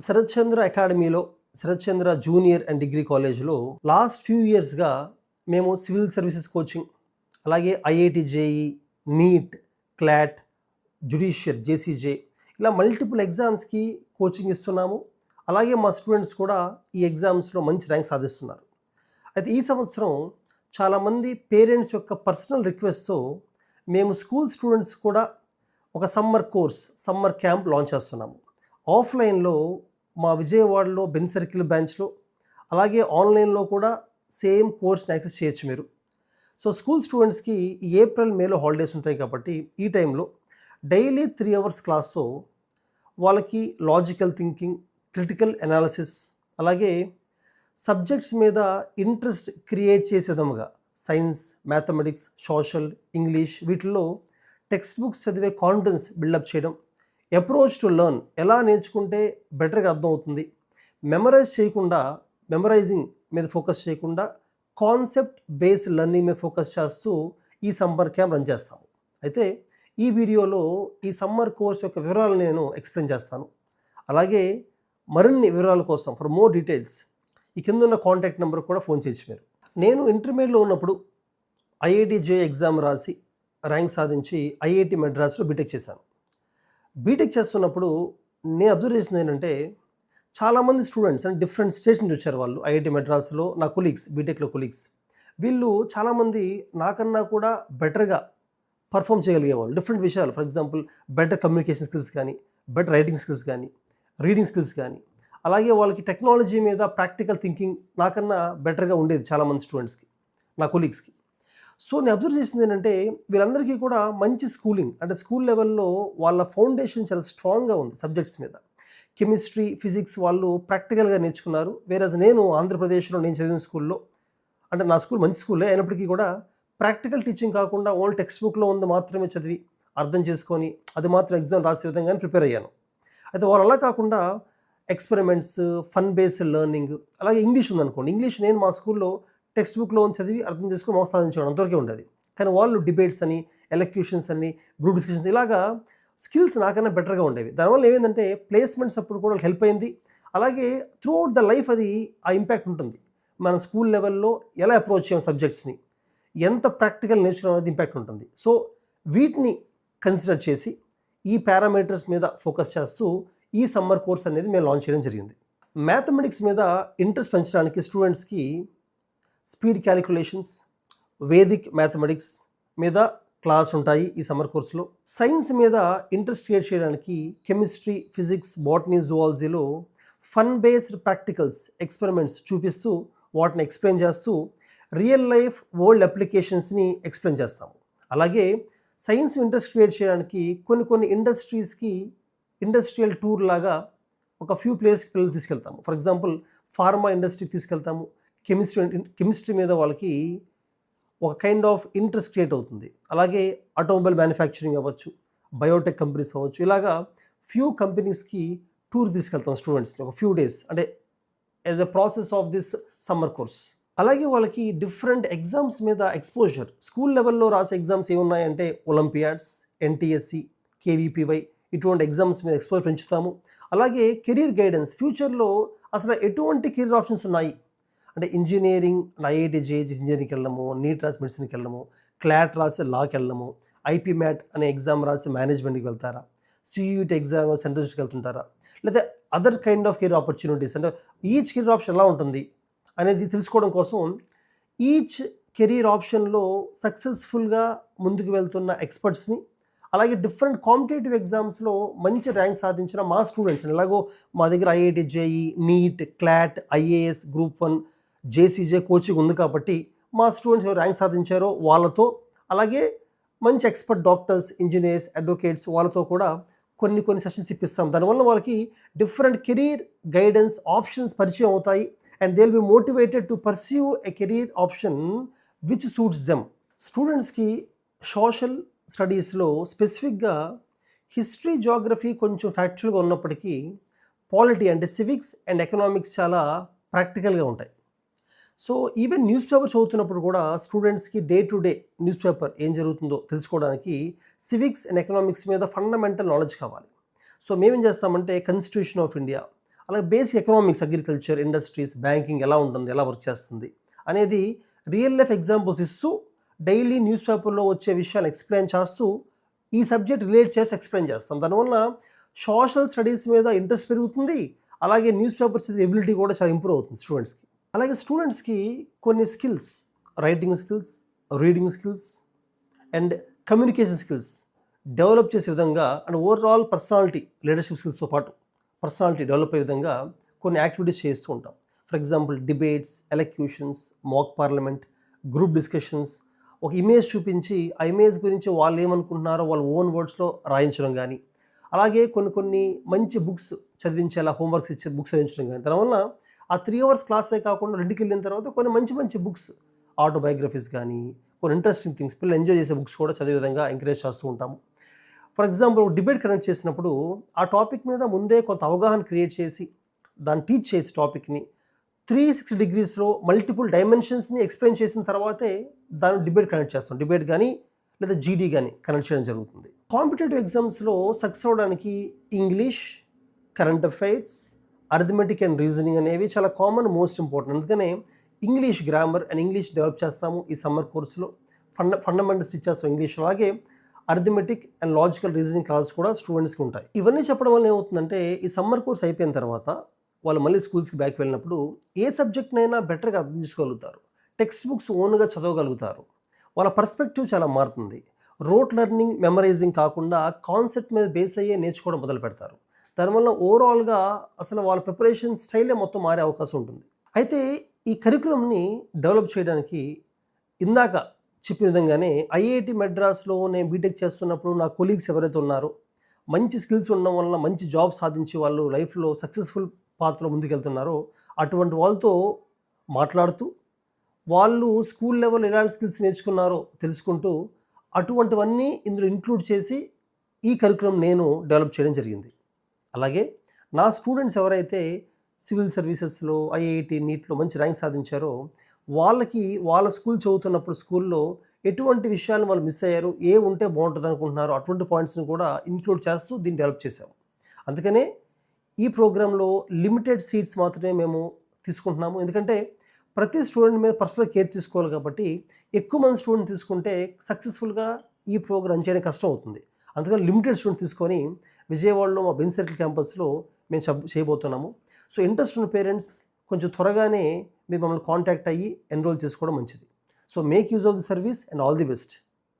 శరత్ చంద్ర అకాడమీలో Sarath Chandra junior and degree కాలేజ్లో last few ఇయర్స్గా మేము సివిల్ సర్వీసెస్ కోచింగ్, అలాగే IIT JEE, NEET, CLAT, judiciary JCJ ఇలా మల్టిపుల్ ఎగ్జామ్స్కి కోచింగ్ ఇస్తున్నాము. అలాగే మా స్టూడెంట్స్ కూడా ఈ ఎగ్జామ్స్లో మంచి ర్యాంక్ సాధిస్తున్నారు. అయితే ఈ సంవత్సరం చాలామంది పేరెంట్స్ యొక్క పర్సనల్ రిక్వెస్ట్తో మేము స్కూల్ స్టూడెంట్స్ కూడా ఒక సమ్మర్ క్యాంప్ లాంచ్ చేస్తున్నాము. ఆఫ్లైన్లో మా విజయవాడలో బెన్ సర్కిల్ బ్రాంచ్లో, అలాగే ఆన్లైన్లో కూడా సేమ్ కోర్స్ని యాక్సెస్ చేయొచ్చు మీరు. సో స్కూల్ స్టూడెంట్స్కి ఈ ఏప్రిల్ మేలో హాలిడేస్ ఉంటాయి కాబట్టి ఈ టైంలో డైలీ 3 hours క్లాస్తో వాళ్ళకి లాజికల్ థింకింగ్, క్రిటికల్ అనాలిసిస్, అలాగే సబ్జెక్ట్స్ మీద ఇంట్రెస్ట్ క్రియేట్ చేసే విధముగా సైన్స్, మ్యాథమెటిక్స్, సోషల్, ఇంగ్లీష్ వీటిల్లో టెక్స్ట్ బుక్స్ చదివే కాన్ఫిడెన్స్ బిల్డప్ చేయడం, అప్రోచ్ టు లెర్న్ ఎలా నేర్చుకుంటే బెటర్గా అర్థమవుతుంది, మెమరైజింగ్ మీద ఫోకస్ చేయకుండా కాన్సెప్ట్ బేస్డ్ లెర్నింగ్ మీద ఫోకస్ చేస్తూ ఈ సమ్మర్ క్యాంప్ రన్ చేస్తాము. అయితే ఈ వీడియోలో ఈ సమ్మర్ కోర్స్ యొక్క వివరాలు నేను ఎక్స్ప్లెయిన్ చేస్తాను. అలాగే మరిన్ని వివరాల కోసం ఫర్ మోర్ డీటెయిల్స్ ఈ కింద ఉన్న కాంటాక్ట్ నెంబర్ కూడా ఫోన్ చేయొచ్చు మీరు. నేను ఇంటర్మీడియట్లో ఉన్నప్పుడు ఐఐటి జే ఎగ్జామ్ రాసి ర్యాంక్ సాధించి ఐఐటి మెడ్రాస్లో బీటెక్ చేశాను. బీటెక్ చేస్తున్నప్పుడు నేను అబ్జర్వ్ చేసింది ఏంటంటే చాలామంది స్టూడెంట్స్ అంటే డిఫరెంట్ స్టేట్స్ నుంచి వచ్చారు. వాళ్ళు ఐఐటి మెడ్రాస్లో నా కొలీగ్స్, బీటెక్లో కొలీగ్స్, వీళ్ళు చాలామంది నాకన్నా కూడా బెటర్గా పర్ఫామ్ చేయగలిగేవాళ్ళు డిఫరెంట్ విషయాలు. For example better communication skills కానీ, బెటర్ రైటింగ్ స్కిల్స్ కానీ, రీడింగ్ స్కిల్స్ కానీ, అలాగే వాళ్ళకి టెక్నాలజీ మీద ప్రాక్టికల్ థింకింగ్ నాకన్నా బెటర్గా ఉండేది చాలామంది స్టూడెంట్స్కి, నా కొలీగ్స్కి. సో నేను అబ్జర్వ్ చేసింది ఏంటంటే వీళ్ళందరికీ కూడా మంచి స్కూలింగ్ అంటే స్కూల్ లెవెల్లో వాళ్ళ ఫౌండేషన్ చాలా స్ట్రాంగ్గా ఉంది. సబ్జెక్ట్స్ మీద కెమిస్ట్రీ, ఫిజిక్స్ వాళ్ళు ప్రాక్టికల్గా నేర్చుకున్నారు. వేరేజ్ నేను ఆంధ్రప్రదేశ్లో నేను చదివిన స్కూల్లో అంటే నా స్కూల్ మంచి స్కూలే అయినప్పటికీ కూడా ప్రాక్టికల్ టీచింగ్ కాకుండా ఓన్లీ టెక్స్ట్ బుక్లో ఉంది మాత్రమే చదివి అర్థం చేసుకొని అది మాత్రం ఎగ్జామ్ రాసే విధంగానే ప్రిపేర్ అయ్యాను. అయితే వాళ్ళు అలా కాకుండా ఎక్స్పెరిమెంట్స్, ఫన్ బేస్డ్ లెర్నింగ్, అలాగే ఇంగ్లీష్ ఉందనుకోండి. ఇంగ్లీష్ నేను మా స్కూల్లో టెక్స్ట్ బుక్లో చదివి అర్థం చేసుకుని మార్క్స్ సాధించేవాడు, అంతవరకే ఉండేది. కానీ వాళ్ళు డిబేట్స్ అని, ఎలక్యూషన్స్ అని, గ్రూప్ డిస్కషన్స్ ఇలాగా స్కిల్స్ నాకన్నా బెటర్గా ఉండేవి. దానివల్ల ఏమైందంటే ప్లేస్మెంట్స్ అప్పుడు కూడా హెల్ప్ అయింది. అలాగే త్రూ అవుట్ ద లైఫ్ అది ఆ ఇంపాక్ట్ ఉంటుంది. మనం స్కూల్ లెవెల్లో ఎలా అప్రోచ్ చేయం సబ్జెక్ట్స్ని, ఎంత ప్రాక్టికల్ నేర్చుకోవడం అనేది ఇంపాక్ట్ ఉంటుంది. సో వీటిని కన్సిడర్ చేసి ఈ పారామీటర్స్ మీద ఫోకస్ చేస్తూ ఈ సమ్మర్ కోర్స్ అనేది మేము లాంచ్ చేయడం జరిగింది. మ్యాథమెటిక్స్ మీద ఇంట్రెస్ట్ పెంచడానికి స్టూడెంట్స్కి స్పీడ్ క్యాలిక్యులేషన్స్, వేదిక్ మ్యాథమెటిక్స్ మీద క్లాస్ ఉంటాయి ఈ సమ్మర్ కోర్సులో. సైన్స్ మీద ఇంట్రెస్ట్ క్రియేట్ చేయడానికి కెమిస్ట్రీ, ఫిజిక్స్, బాటనీ, జువాలజీలో ఫన్ బేస్డ్ ప్రాక్టికల్స్, ఎక్స్పెరిమెంట్స్ చూపిస్తూ వాటిని ఎక్స్ప్లెయిన్ చేస్తూ రియల్ లైఫ్ వరల్డ్ అప్లికేషన్స్ని ఎక్స్ప్లెయిన్ చేస్తాము. అలాగే సైన్స్ ఇంట్రెస్ట్ క్రియేట్ చేయడానికి కొన్ని ఇండస్ట్రీస్కి ఇండస్ట్రియల్ టూర్ లాగా ఒక ఫ్యూ ప్లేస్కి పిల్లలు తీసుకెళ్తాము. ఫర్ ఎగ్జాంపుల్ ఫార్మా ఇండస్ట్రీకి తీసుకెళ్తాము. కెమిస్ట్రీ మీద వాళ్ళకి ఒక కైండ్ ఆఫ్ ఇంట్రెస్ట్ క్రియేట్ అవుతుంది. అలాగే ఆటోమొబైల్ మ్యానుఫ్యాక్చరింగ్ అవ్వచ్చు, బయోటెక్ కంపెనీస్ అవ్వచ్చు, ఇలాగా ఫ్యూ కంపెనీస్కి టూర్ తీసుకెళ్తాం స్టూడెంట్స్ని ఒక ఫ్యూ డేస్ అంటే as a process of this summer course. అలాగే వాళ్ళకి డిఫరెంట్ ఎగ్జామ్స్ మీద ఎక్స్పోజర్, స్కూల్ లెవెల్లో రాసే ఎగ్జామ్స్ ఏమున్నాయంటే ఒలింపియాడ్స్, ఎన్టీఎస్సి, కేవీపీవై ఇటువంటి ఎగ్జామ్స్ మీద ఎక్స్పోజర్ పెంచుతాము. అలాగే కెరీర్ గైడెన్స్, ఫ్యూచర్లో అసలు ఎటువంటి కెరీర్ ఆప్షన్స్ ఉన్నాయి అంటే ఇంజనీరింగ్, ఐఐటి జేఈజీ ఇంజనీరింగ్కి వెళ్ళడము, నీట్ రాసి మెడిసిన్కి వెళ్ళడము, క్లాట్ రాసి లాకి వెళ్ళడము, ఐపీ మ్యాట్ అనే ఎగ్జామ్ రాసి మేనేజ్మెంట్కి వెళ్తారా, సియూటీ ఎగ్జామ్ సెంట్రల్స్కి వెళ్తుంటారా, లేదా other kind of career opportunities అంటే ఈచ్ కెరీర్ ఆప్షన్ ఎలా ఉంటుంది అనేది తెలుసుకోవడం కోసం ఈచ్ కెరీర్ ఆప్షన్లో సక్సెస్ఫుల్గా ముందుకు వెళ్తున్న ఎక్స్పర్ట్స్ని, అలాగే డిఫరెంట్ కాంపిటేటివ్ ఎగ్జామ్స్లో మంచి ర్యాంక్ సాధించిన మా స్టూడెంట్స్ని, ఎలాగో మా దగ్గర IIT JEE, NEET, CLAT, IAS, group 1, JCJ coaching ఉంది కాబట్టి మా స్టూడెంట్స్ ఎవరు ర్యాంక్ సాధించారో వాళ్ళతో, అలాగే మంచి ఎక్స్పర్ట్ డాక్టర్స్, ఇంజనీర్స్, అడ్వకేట్స్ వాళ్ళతో కూడా కొన్ని సెషన్స్ ఇప్పిస్తాం. దానివల్ల వాళ్ళకి డిఫరెంట్ కెరీర్ గైడెన్స్ ఆప్షన్స్ పరిచయం అవుతాయి and they will be motivated to pursue a career option which suits them. స్టూడెంట్స్కి సోషల్ స్టడీస్లో స్పెసిఫిక్గా హిస్టరీ, జియోగ్రఫీ కొంచెం ఫ్యాక్చువల్గా ఉన్నప్పటికీ పాలిటీ అంటే సివిక్స్ అండ్ ఎకనామిక్స్ చాలా ప్రాక్టికల్గా ఉంటాయి. సో ఈవెన్ న్యూస్ పేపర్ చదువుతున్నప్పుడు కూడా స్టూడెంట్స్కి day to day news paper ఏం జరుగుతుందో తెలుసుకోవడానికి సివిక్స్ అండ్ ఎకనామిక్స్ మీద ఫండమెంటల్ నాలెడ్జ్ కావాలి. సో మేమేం చేస్తామంటే కాన్స్టిట్యూషన్ ఆఫ్ ఇండియా, అలాగే basic economics, agriculture, industries, banking ఎలా ఉంటుంది, ఎలా వర్క్ చేస్తుంది అనేది రియల్ లైఫ్ ఎగ్జాంపుల్స్ ఇస్తూ డైలీ న్యూస్ పేపర్లో వచ్చే విషయాలు ఎక్స్ప్లెయిన్ చేస్తూ ఈ సబ్జెక్ట్ రిలేట్ చేసి ఎక్స్ప్లెయిన్ చేస్తాం. దానివల్ల సోషల్ స్టడీస్ మీద ఇంట్రెస్ట్ పెరుగుతుంది, అలాగే న్యూస్ పేపర్ చదివే ఎబిలిటీ కూడా చాలా ఇంప్రూవ్ అవుతుంది స్టూడెంట్స్కి. అలాగే స్టూడెంట్స్కి కొన్ని skills, writing skills, reading skills and communication skills develop చేసే విధంగా అండ్ ఓవరాల్ పర్సనాలిటీ, లీడర్షిప్ స్కిల్స్తో పాటు పర్సనాలిటీ డెవలప్ అయ్యే విధంగా కొన్ని యాక్టివిటీస్ చేస్తూ ఉంటాం. For example debates, elocutions, mock parliament, group discussions, ఒక ఇమేజ్ చూపించి ఆ ఇమేజ్ గురించి వాళ్ళు ఏమనుకుంటున్నారో వాళ్ళ ఓన్ వర్డ్స్లో రాయించడం కానీ, అలాగే కొన్ని మంచి బుక్స్ చదివించేలా హోంవర్క్స్ ఇచ్చే బుక్స్ చదివించడం కానీ, దానివల్ల ఆ 3 hours క్లాసే కాకుండా 2కి వెళ్ళిన తర్వాత కొన్ని మంచి బుక్స్, ఆటోబయోగ్రఫీస్ కానీ, కొన్ని ఇంట్రెస్టింగ్ థింగ్స్, పిల్లలు ఎంజాయ్ చేసే బుక్స్ కూడా చదివే విధంగా ఎంకరేజ్ చేస్తూ ఉంటాము. ఫర్ ఎగ్జాంపుల్ డిబేట్ కండక్ట్ చేసినప్పుడు ఆ టాపిక్ మీద ముందే కొంత అవగాహన క్రియేట్ చేసి దాన్ని టీచ్ చేసి టాపిక్ని 360 degreesలో మల్టిపుల్ డైమెన్షన్స్ని ఎక్స్ప్లెయిన్ చేసిన తర్వాతే దాన్ని డిబేట్ కండక్ట్ చేస్తాం. డిబేట్ కానీ లేదా జీడీ కానీ కండక్ట్ చేయడం జరుగుతుంది. కాంపిటేటివ్ ఎగ్జామ్స్లో సక్సెస్ అవ్వడానికి English, current affairs, arithmetic and reasoning అనేవి చాలా కామన్, మోస్ట్ ఇంపార్టెంట్. అందుకనే English grammar and English develop చేస్తాము ఈ సమ్మర్ కోర్సులో. ఫండమెంటల్స్ ఇచ్చేస్తాం ఇంగ్లీష్. అలాగే arithmetic and logical reasoning classes కూడా స్టూడెంట్స్కి ఉంటాయి. ఇవన్నీ చెప్పడం వల్ల ఏమవుతుందంటే ఈ సమ్మర్ కోర్స్ అయిపోయిన తర్వాత వాళ్ళు మళ్ళీ స్కూల్స్కి బ్యాక్ వెళ్ళినప్పుడు ఏ సబ్జెక్ట్నైనా బెటర్గా అర్థం చేసుకోగలుగుతారు, టెక్స్ట్ బుక్స్ ఓన్గా చదవగలుగుతారు, వాళ్ళ పర్స్పెక్టివ్ చాలా మారుతుంది. రోట్ లెర్నింగ్, మెమరైజింగ్ కాకుండా కాన్సెప్ట్ మీద బేస్ అయ్యే నేర్చుకోవడం మొదలు పెడతారు. దానివల్ల ఓవరాల్గా అసలు వాళ్ళ ప్రిపరేషన్ స్టైలే మొత్తం మారే అవకాశం ఉంటుంది. అయితే ఈ కరికులంని డెవలప్ చేయడానికి ఇందాక చెప్పిన విధంగానే ఐఐటి మెడ్రాస్లో నేను బీటెక్ చేస్తున్నప్పుడు నా కొలీగ్స్ ఎవరైతే ఉన్నారో, మంచి స్కిల్స్ ఉండడం వల్ల మంచి జాబ్ సాధించి వాళ్ళు లైఫ్లో సక్సెస్ఫుల్ పాత్రలో ముందుకెళ్తున్నారో అటువంటి వాళ్ళతో మాట్లాడుతూ వాళ్ళు స్కూల్ లెవెల్ ఎలాంటి స్కిల్స్ నేర్చుకున్నారో తెలుసుకుంటూ అటువంటివన్నీ ఇందులో ఇంక్లూడ్ చేసి ఈ కరికులం నేను డెవలప్ చేయడం జరిగింది. అలాగే నా స్టూడెంట్స్ ఎవరైతే సివిల్ సర్వీసెస్లో, ఐఐటి, నీట్లో మంచి ర్యాంక్ సాధించారో వాళ్ళకి వాళ్ళ స్కూల్ చదువుతున్నప్పుడు స్కూల్లో ఎటువంటి విషయాలు వాళ్ళు మిస్ అయ్యారు, ఏ ఉంటే బాగుంటుంది అనుకుంటున్నారో అటువంటి పాయింట్స్ని కూడా ఇంక్లూడ్ చేస్తూ దీన్ని డెవలప్ చేసాము. అందుకనే ఈ ప్రోగ్రాంలో లిమిటెడ్ సీట్స్ మాత్రమే మేము తీసుకుంటున్నాము. ఎందుకంటే ప్రతి స్టూడెంట్ మీద పర్సనల్ కేర్ తీసుకోవాలి కాబట్టి ఎక్కువ మంది స్టూడెంట్ తీసుకుంటే సక్సెస్ఫుల్గా ఈ ప్రోగ్రామ్ చేయడం కష్టం అవుతుంది. అందుకని లిమిటెడ్ స్టూడెంట్ తీసుకొని విజయవాడలో మా బెంజ్ సర్కిల్ క్యాంపస్లో మేము చేయబోతున్నాము. సో ఇంట్రెస్ట్ ఉన్న పేరెంట్స్ కొంచెం త్వరగానే మీరు మమ్మల్ని కాంటాక్ట్ అయ్యి ఎన్రోల్ చేసుకోవడం మంచిది. So make use of the service and all the best.